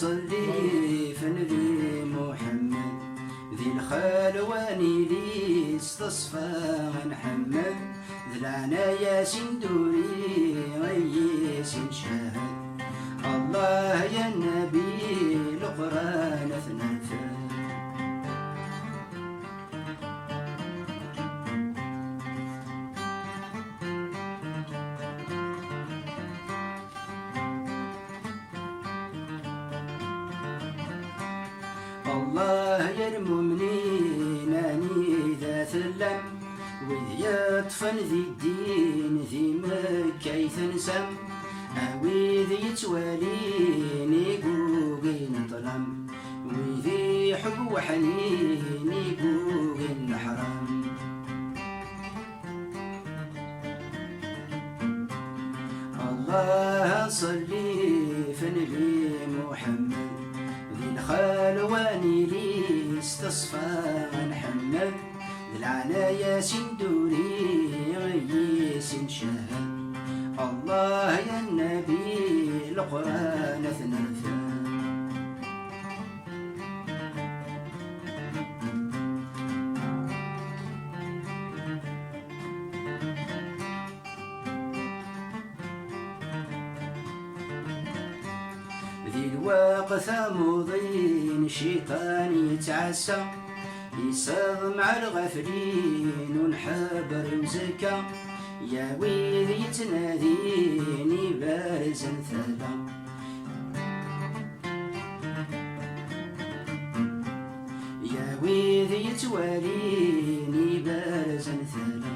صلي فنبي محمد ذي الخلواني لي استصفى محمد ذي العنايا سندوري غيس شهد الله يا النبي القرآن اثنفى الله يا المؤمنين اني ذا ثلم وذ يطفن ذي الدين ذي مكة يتنسم وذ يتواليني قوقين ظلم وذي حب وحنيني قوقين حرام الله صلي في نبي محمد الخلواني لي استصفى محمد العنايا سندوري غيس شهد الله يا النبي القرآن اثنفى ذي الوقت مضين شيطان يتعسى يساغ مع الغافلين ونحبر وزكى يا ويل يتناديني بارزا ثلا يا ويل يتواليني بارزا ثلا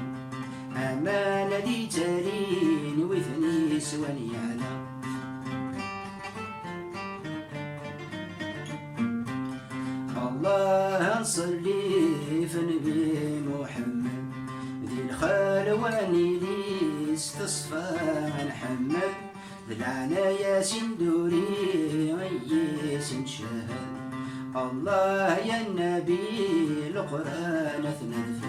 أمانة دي تاليني وثني سواني على الله صلي في نبي محمد ذي الخلواني لي استصفى محمد ذي العنايا سندوري غيس شهد الله يا النبي القرآن اثنفى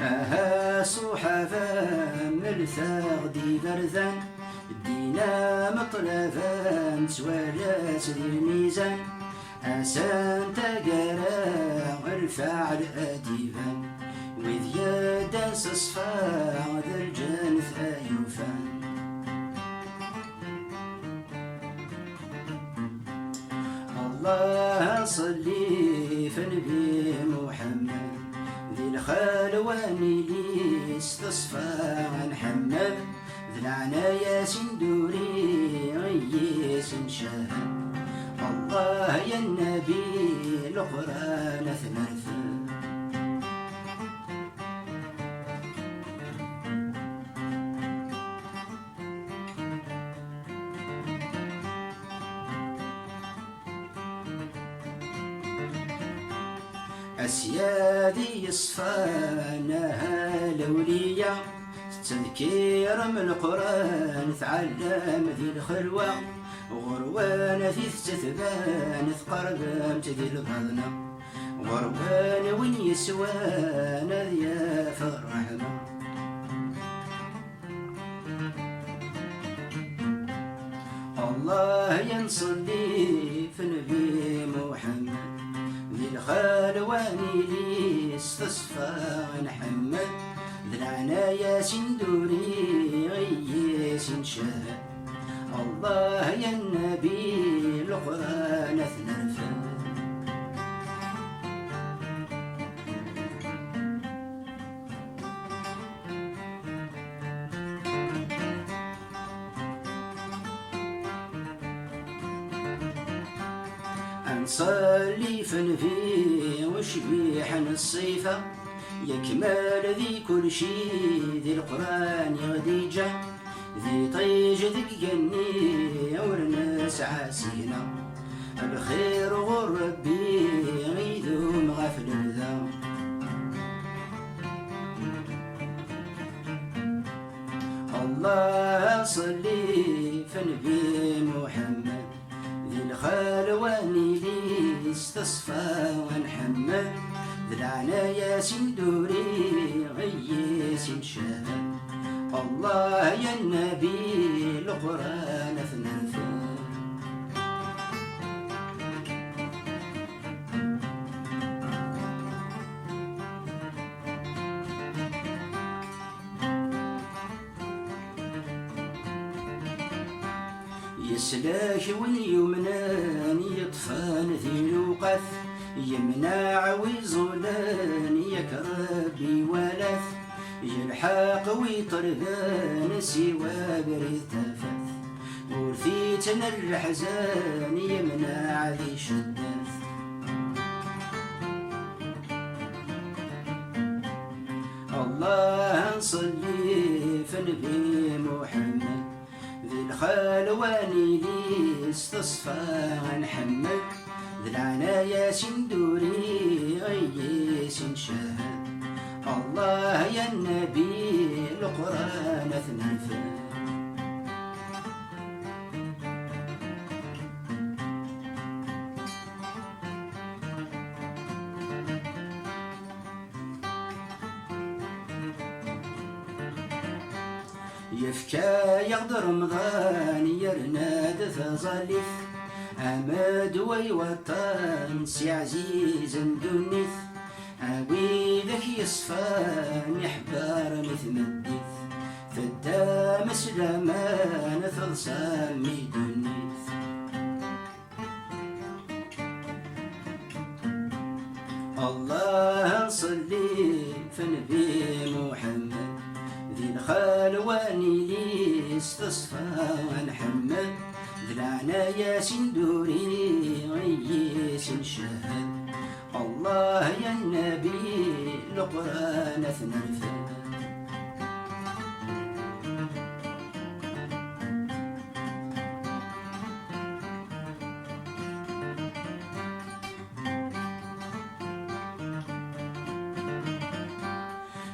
أها صحفا ملثاغ دي برذان دينا مطلفا سوالات ذي الميزان أسان تقرا الفعل أديبان وذ يدا صصفا ذا الجنث أيوفان الله صلي في نبي محمد ذي الخلواني لي استصفى محمد ذي العنايا سندوري غيس شهد الله يا النبي القرآن اثنفى أسيادي يصفانها الأولية تذكير من القرآن تعلم ذي الخلوة غروان في تثبان ثقربمت ذي البضنة غروان وين يسوان ذياف الرحمة الله ينصلي في نبي محمد ذي الخلواني لي استصفى محمد ذي العنايا سندوري غيس شهد الله يا النبي القرآن اثنفى نصلي فنفي وشبيح الصيفة يكمل ذي كل شي ذي القرآن غديجة ذي طيج ذيك جني والناس عاسينا الخير غر ربي غيثوم غفل ذا الله صلي فنبي محمد ذي الخلواني لي استصفى ونحمد ذلعنا ياسين دوري غياسين شهد الله يا النبي القرآن ثنفر يسلاك ويمنان يطفان ذي الوقت يمنع ويزولان يكربي ولث يلحق ويطربان سوى بريد تفث ورثيتنا الحزان يمنع ذي شدث الله نصلي في النبي محمد ذي الخلواني لي استصفى نحمد ذي العنايا سندوري غيس شهد الله يا النبي القرآن ثنفر يفكى يغدر رمضان يرناد فظلف أمد ويوطن سي عزيز دنث أوي ذاك يصفان يحبار مثمدث فدا مسلمان ثلصان ميدنث الله نصلي في نبي محمد ذي الخلواني لي استصفى ونحمد ذي العنايا سندوري غيس شهد الله يا النبي القرآن ثنفر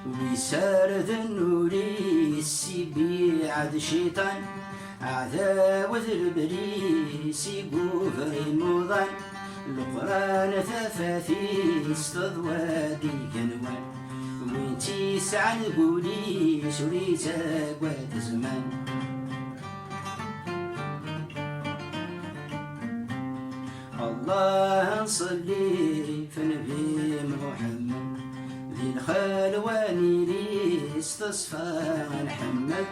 ويسار ذنوري السيبي عاد شيطان عذاب البريس يقوفر موضان القرآن ثفاثي استضوادي كنوان وينتي سعى نقولي سريتا قوات زمان الله نصلي في نبي محمد ذي الخلواني لي استصفى نحمد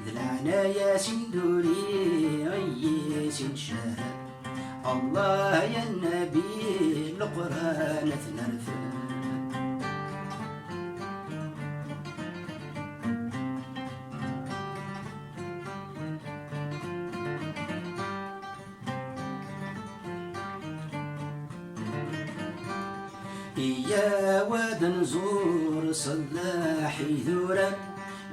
ذي العنايا سندوري غيس شهد الله يا النبي القرآن ثنرفر يا واد نزور صلاحي ذورا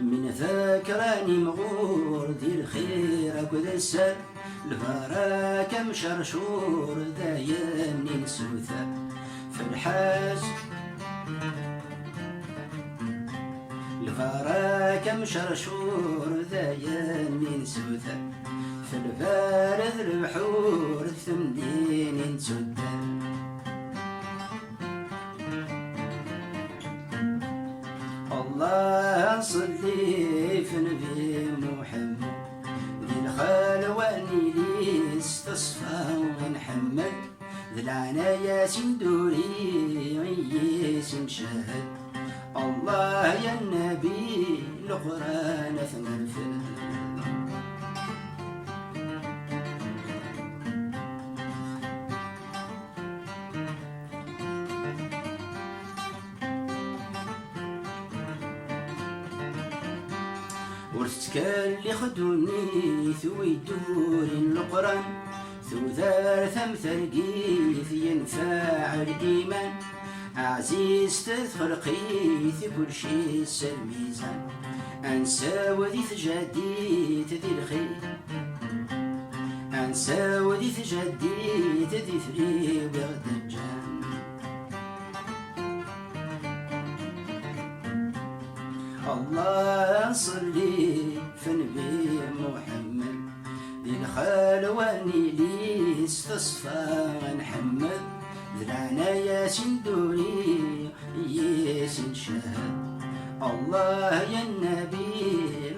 من ذاكراني مغور ذي الخير أكد السر الفراك مشرشور دايني نسوثا في الحاج الفراك مشرشور دايني نسوثا في البارد البحور ثمدين نسوثا الله صلي في نبي محمد ذي الخلواني لي استصفى ونحمد ذي العنايا سندوري غيس شهد الله يا النبي القرآن ثنفر ورتكال خدوني ثوي دور القرآن ثوثار ثمثل قيث ينفع الإيمان عزيز تخلقيث كل شي السلميزان أنسى وذيث جديد ذي الخير أنسى وذيث جديد ذي ثري بغدجان الله صلي في نبي محمد ذي الخلواني لي استصفى نحمد زرعنا ياسين دوري ياسين شهد الله يا النبي